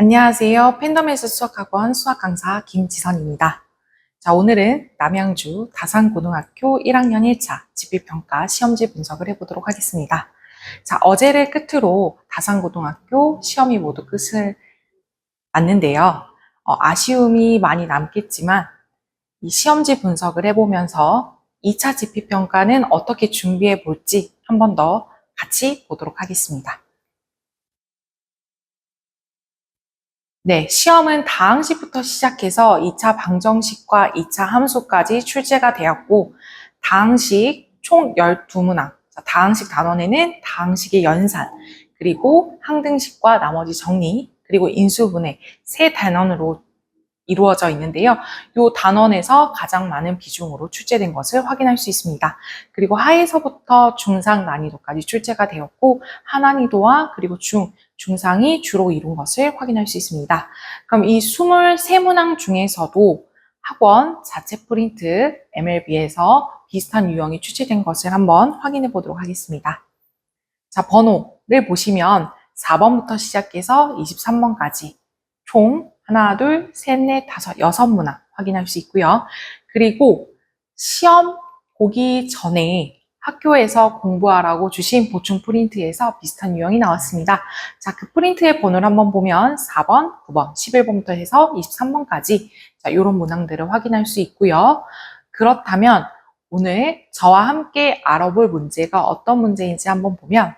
안녕하세요. 팬덤에서 수학학원 수학 강사 김지선입니다. 자, 오늘은 남양주 다산고등학교 1학년 1차 집필평가 시험지 분석을 해보도록 하겠습니다. 자, 어제를 끝으로 다산고등학교 시험이 모두 끝을 맞는데요. 아쉬움이 많이 남겠지만 이 시험지 분석을 해보면서 2차 집필평가는 어떻게 준비해 볼지 한 번 더 같이 보도록 하겠습니다. 네, 시험은 다항식부터 시작해서 2차 방정식과 2차 함수까지 출제가 되었고, 다항식 총 12문항, 다항식 단원에는 다항식의 연산, 그리고 항등식과 나머지 정리, 그리고 인수분해 세 단원으로 이루어져 있는데요. 이 단원에서 가장 많은 비중으로 출제된 것을 확인할 수 있습니다. 그리고 하에서부터 중상 난이도까지 출제가 되었고, 하난이도와 그리고 중상이 주로 이룬 것을 확인할 수 있습니다. 그럼 이 23문항 중에서도 학원 자체 프린트 MLB에서 비슷한 유형이 출제된 것을 한번 확인해 보도록 하겠습니다. 자, 번호를 보시면 4번부터 시작해서 23번까지 총 하나, 둘, 셋, 넷, 다섯, 6문항 확인할 수 있고요. 그리고 시험 보기 전에 학교에서 공부하라고 주신 보충 프린트에서 비슷한 유형이 나왔습니다. 자, 그 프린트의 번호를 한번 보면 4번, 9번, 11번부터 해서 23번까지 자, 이런 문항들을 확인할 수 있고요. 그렇다면 오늘 저와 함께 알아볼 문제가 어떤 문제인지 한번 보면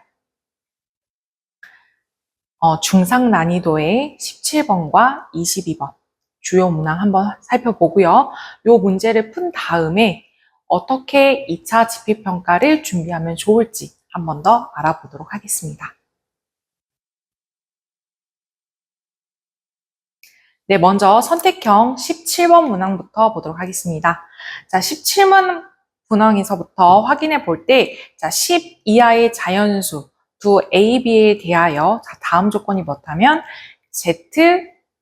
중상 난이도의 17번과 22번 주요 문항 한번 살펴보고요. 이 문제를 푼 다음에 어떻게 2차 집필평가를 준비하면 좋을지 한번 더 알아보도록 하겠습니다. 네, 먼저 선택형 17번 문항부터 보도록 하겠습니다. 자, 17번 문항에서부터 확인해 볼 때, 자, 10 이하의 자연수 두 A, B에 대하여 다음 조건이 뭐다면 Z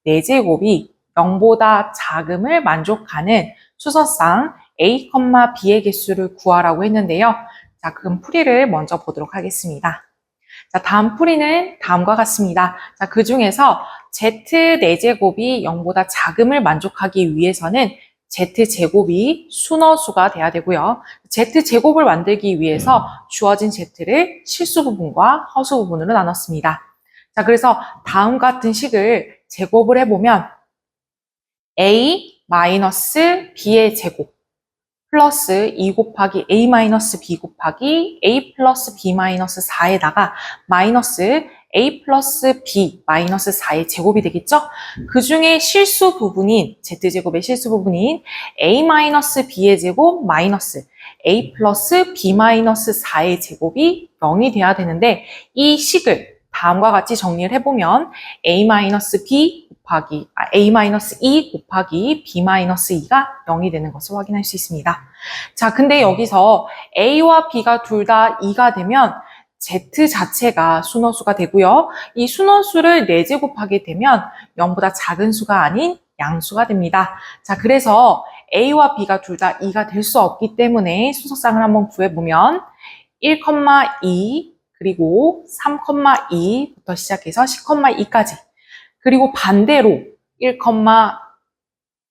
4제곱이 0보다 작음을 만족하는 수서상 A, B의 개수를 구하라고 했는데요. 자, 그럼 풀이를 먼저 보도록 하겠습니다. 자, 다음 풀이는 다음과 같습니다. 자, 그 중에서 Z 4제곱이 0보다 작음을 만족하기 위해서는 Z제곱이 순허수가 돼야 되고요. Z제곱을 만들기 위해서 주어진 Z를 실수 부분과 허수 부분으로 나눴습니다. 자, 그래서 다음 같은 식을 제곱을 해보면 A-B의 제곱 플러스 2 곱하기 A-B 곱하기 A 플러스 B-4에다가 마이너스 A 플러스 B-4의 제곱이 되겠죠? 그 중에 실수 부분인, Z제곱의 실수 부분인 A-B의 제곱 마이너스 A 플러스 B-4의 제곱이 0이 돼야 되는데 이 식을 다음과 같이 정리를 해보면 A-B 곱하기 A-2 곱하기 B-2가 0이 되는 것을 확인할 수 있습니다. 자, 근데 여기서 A와 B가 둘 다 2가 되면 Z 자체가 순허수가 되고요. 이 순허수를 4제곱하게 되면 0보다 작은 수가 아닌 양수가 됩니다. 자, 그래서 A와 B가 둘 다 2가 될 수 없기 때문에 수서상을 한번 구해보면 1,2 그리고 3,2부터 시작해서 10,2까지 그리고 반대로 1,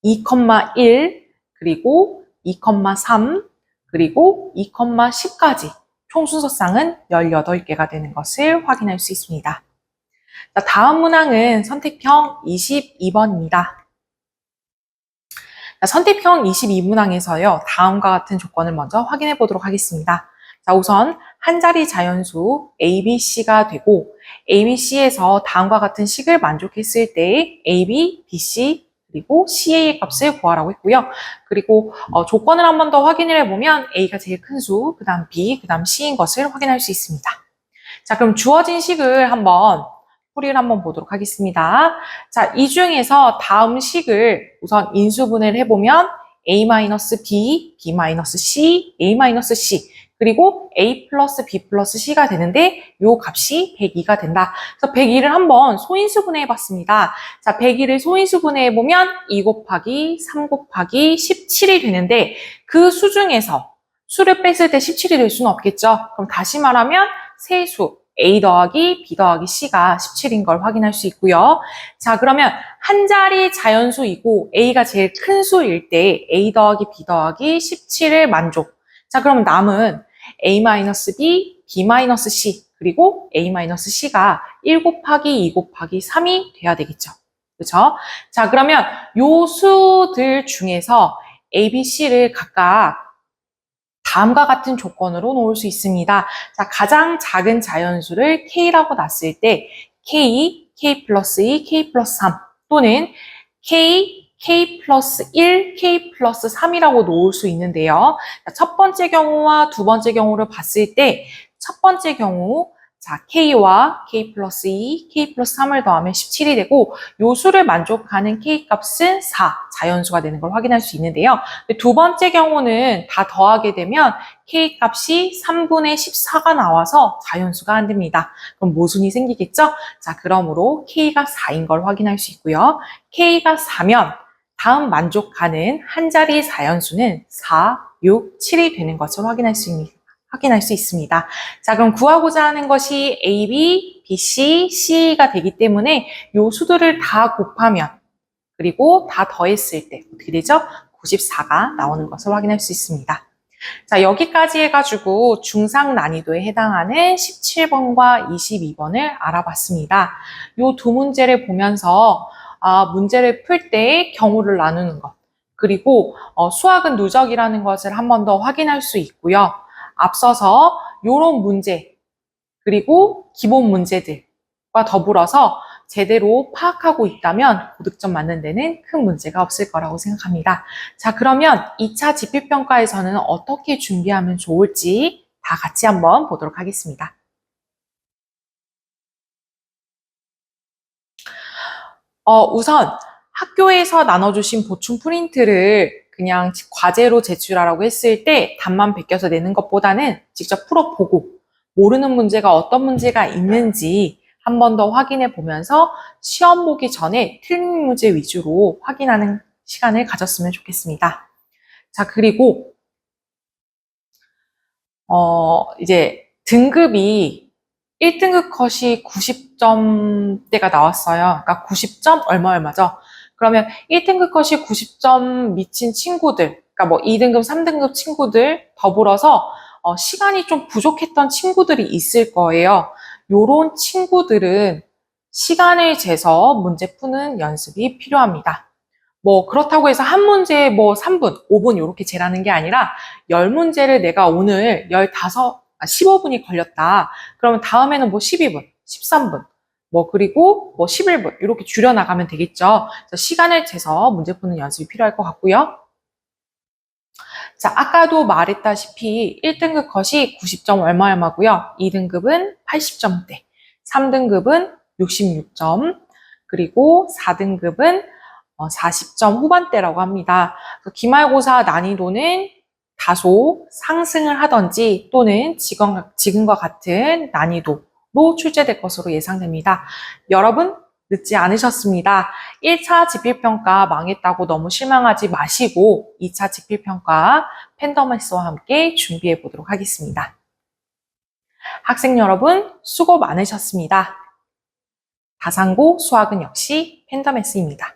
2,1 그리고 2,3 그리고 2,10까지 총 순서상은 18개가 되는 것을 확인할 수 있습니다. 자, 다음 문항은 선택형 22번입니다. 자, 선택형 22문항에서요. 다음과 같은 조건을 먼저 확인해 보도록 하겠습니다. 자, 우선 한 자리 자연수 ABC가 되고 ABC에서 다음과 같은 식을 만족했을 때 AB, BC, 그리고 CA의 값을 구하라고 했고요. 그리고 조건을 한 번 더 확인을 해보면 A가 제일 큰 수, 그 다음 B, 그 다음 C인 것을 확인할 수 있습니다. 자, 그럼 주어진 식을 한번 풀이를 한번 보도록 하겠습니다. 자, 이 중에서 다음 식을 우선 인수분해를 해보면 A-B, B-C, A-C 그리고 A 플러스 B 플러스 C가 되는데 이 값이 102가 된다. 그래서 102를 한번 소인수 분해해봤습니다. 자, 102를 소인수 분해해보면 2 곱하기 3 곱하기 17이 되는데 그 수 중에서 수를 뺐을 때 17이 될 수는 없겠죠. 그럼 다시 말하면 세수 A 더하기 B 더하기 C가 17인 걸 확인할 수 있고요. 자, 그러면 한 자리 자연수이고 A가 제일 큰 수일 때 A 더하기 B 더하기 17을 만족. 자, 그럼 남은 A-B, B-C, 그리고 A-C가 1 곱하기 2 곱하기 3이 돼야 되겠죠. 그렇죠? 자, 그러면 요 수들 중에서 A, B, C를 각각 다음과 같은 조건으로 놓을 수 있습니다. 자, 가장 작은 자연수를 K라고 놨을 때 K, K 플러스 2, K 플러스 3 또는 K, K 플러스 1, K 플러스 3이라고 놓을 수 있는데요. 자, 첫 번째 경우와 두 번째 경우를 봤을 때 첫 번째 경우 자, K와 K 플러스 2, K 플러스 3을 더하면 17이 되고 요 수를 만족하는 K 값은 4, 자연수가 되는 걸 확인할 수 있는데요. 두 번째 경우는 다 더하게 되면 K 값이 3분의 14가 나와서 자연수가 안 됩니다. 그럼 모순이 생기겠죠? 자, 그러므로 K가 4인 걸 확인할 수 있고요. K가 4면 다음 만족하는 한 자리 자연수는 4, 6, 7이 되는 것을 확인할 수 있습니다. 자, 그럼 구하고자 하는 것이 A, B, B, C, C가 되기 때문에 요 수들을 다 곱하면 그리고 다 더했을 때 어떻게 되죠? 94가 나오는 것을 확인할 수 있습니다. 자, 여기까지 해가지고 중상 난이도에 해당하는 17번과 22번을 알아봤습니다. 요 두 문제를 보면서 문제를 풀 때 경우를 나누는 것 그리고 수학은 누적이라는 것을 한 번 더 확인할 수 있고요. 앞서서 요런 문제 그리고 기본 문제들과 더불어서 제대로 파악하고 있다면 고득점 맞는 데는 큰 문제가 없을 거라고 생각합니다. 자, 그러면 2차 지필평가에서는 어떻게 준비하면 좋을지 다 같이 한번 보도록 하겠습니다. 우선 학교에서 나눠주신 보충 프린트를 그냥 과제로 제출하라고 했을 때 답만 베껴서 내는 것보다는 직접 풀어보고 모르는 문제가 어떤 문제가 있는지 한 번 더 확인해 보면서 시험 보기 전에 틀린 문제 위주로 확인하는 시간을 가졌으면 좋겠습니다. 자, 그리고 이제 등급이 1등급 컷이 90점대가 나왔어요. 그러니까 90점 얼마죠? 그러면 1등급 컷이 90점 미친 친구들, 그러니까 뭐 2등급, 3등급 친구들 더불어서 시간이 좀 부족했던 친구들이 있을 거예요. 요런 친구들은 시간을 재서 문제 푸는 연습이 필요합니다. 뭐 그렇다고 해서 한 문제에 뭐 3분, 5분 이렇게 재라는 게 아니라 10문제를 내가 오늘 15분이 걸렸다. 그러면 다음에는 뭐 12분, 13분, 뭐 그리고 뭐 11분 이렇게 줄여나가면 되겠죠. 그래서 시간을 재서 문제 푸는 연습이 필요할 것 같고요. 자, 아까도 말했다시피 1등급 컷이 90점 얼마고요. 2등급은 80점대, 3등급은 66점, 그리고 4등급은 40점 후반대라고 합니다. 기말고사 난이도는 다소 상승을 하던지 또는 지금과 같은 난이도로 출제될 것으로 예상됩니다. 여러분 늦지 않으셨습니다. 1차 지필평가 망했다고 너무 실망하지 마시고 2차 지필평가 팬더머스와 함께 준비해 보도록 하겠습니다. 학생 여러분 수고 많으셨습니다. 다산고 수학은 역시 팬더머스입니다.